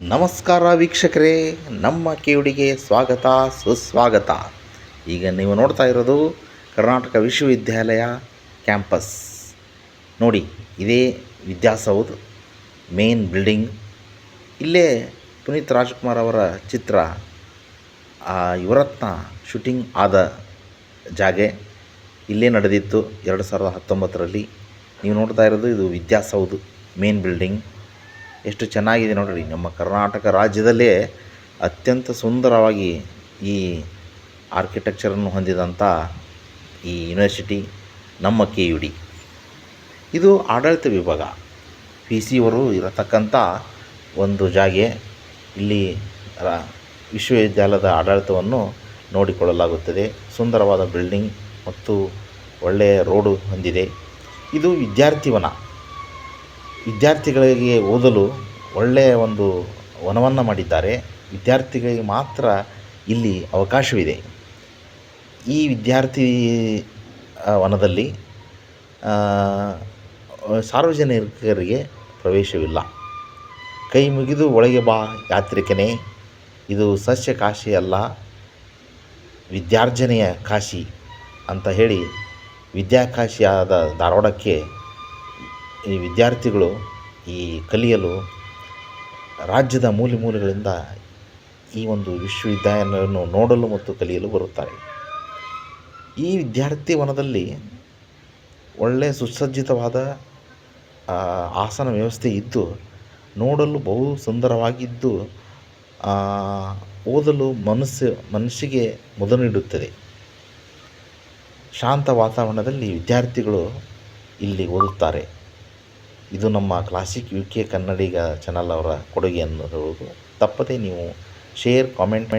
ನಮಸ್ಕಾರ ವೀಕ್ಷಕರೇ, ನಮ್ಮ ಕಿವುಡಿಗೆ ಸ್ವಾಗತ ಸುಸ್ವಾಗತ. ಈಗ ನೀವು ನೋಡ್ತಾ ಇರೋದು ಕರ್ನಾಟಕ ವಿಶ್ವವಿದ್ಯಾಲಯ ಕ್ಯಾಂಪಸ್. ನೋಡಿ, ಇದೇ ವಿದ್ಯಾಸೌಧ ಮೇನ್ ಬಿಲ್ಡಿಂಗ್. ಇಲ್ಲೇ ಪುನೀತ್ ರಾಜ್ಕುಮಾರ್ ಅವರ ಚಿತ್ರ ಯುವರತ್ನ ಶೂಟಿಂಗ್ ಆದ ಜಾಗೆ ಇಲ್ಲೇ ನಡೆದಿತ್ತು 2019ರಲ್ಲಿ. ನೀವು ನೋಡ್ತಾ ಇರೋದು ಇದು ವಿದ್ಯಾಸೌಧ ಮೇನ್ ಬಿಲ್ಡಿಂಗ್. ಎಷ್ಟು ಚೆನ್ನಾಗಿದೆ ನೋಡಿರಿ. ನಮ್ಮ ಕರ್ನಾಟಕ ರಾಜ್ಯದಲ್ಲೇ ಅತ್ಯಂತ ಸುಂದರವಾಗಿ ಈ ಆರ್ಕಿಟೆಕ್ಚರನ್ನು ಹೊಂದಿದಂಥ ಈ ಯೂನಿವರ್ಸಿಟಿ ನಮ್ಮ ಕೆ ಯು ಡಿ. ಇದು ಆಡಳಿತ ವಿಭಾಗ, ಪಿ ಸಿ ಅವರು ಇರತಕ್ಕಂಥ ಒಂದು ಜಾಗೆ. ಇಲ್ಲಿ ವಿಶ್ವವಿದ್ಯಾಲಯದ ಆಡಳಿತವನ್ನು ನೋಡಿಕೊಳ್ಳಲಾಗುತ್ತದೆ. ಸುಂದರವಾದ ಬಿಲ್ಡಿಂಗ್ ಮತ್ತು ಒಳ್ಳೆಯ ರೋಡು ಹೊಂದಿದೆ. ಇದು ವಿದ್ಯಾರ್ಥಿವನ. ವಿದ್ಯಾರ್ಥಿಗಳಿಗೆ ಓದಲು ಒಳ್ಳೆಯ ಒಂದು ವನವನ್ನು ಮಾಡಿದ್ದಾರೆ. ವಿದ್ಯಾರ್ಥಿಗಳಿಗೆ ಮಾತ್ರ ಇಲ್ಲಿ ಅವಕಾಶವಿದೆ. ಈ ವಿದ್ಯಾರ್ಥಿ ವನದಲ್ಲಿ ಸಾರ್ವಜನಿಕರಿಗೆ ಪ್ರವೇಶವಿಲ್ಲ. ಕೈ ಮುಗಿದು ಒಳಗೆ ಬಾ ಯಾತ್ರಿಕನೇ, ಇದು ಸಸ್ಯ ಕಾಶಿ ಅಲ್ಲ, ವಿದ್ಯಾರ್ಜನೆಯ ಕಾಶಿ ಅಂತ ಹೇಳಿ ವಿದ್ಯಾಕಾಶಿಯಾದ ಧಾರವಾಡಕ್ಕೆ ಈ ವಿದ್ಯಾರ್ಥಿಗಳು ಈ ಕಲಿಯಲು ರಾಜ್ಯದ ಮೂಲೆ ಮೂಲೆಗಳಿಂದ ಈ ಒಂದು ವಿಶ್ವವಿದ್ಯಾಲಯವನ್ನು ನೋಡಲು ಮತ್ತು ಕಲಿಯಲು ಬರುತ್ತಾರೆ. ಈ ವಿದ್ಯಾರ್ಥಿ ವನದಲ್ಲಿ ಒಳ್ಳೆಯ ಸುಸಜ್ಜಿತವಾದ ಆಸನ ವ್ಯವಸ್ಥೆ ಇದ್ದು ನೋಡಲು ಬಹು ಸುಂದರವಾಗಿದ್ದು ಓದಲು ಮನಸ್ಸಿಗೆ ಮುದ ನೀಡುತ್ತದೆ. ಶಾಂತ ವಾತಾವರಣದಲ್ಲಿ ವಿದ್ಯಾರ್ಥಿಗಳು ಇಲ್ಲಿ ಓದುತ್ತಾರೆ. ಇದು ನಮ್ಮ ಕ್ಲಾಸಿಕ್ UK ಕನ್ನಡಿಗ ಚಾನಲ್ ಅವರ ಕೊಡುಗೆ ಅನ್ನೋದು. ತಪ್ಪದೇ ನೀವು ಶೇರ್, ಕಾಮೆಂಟ್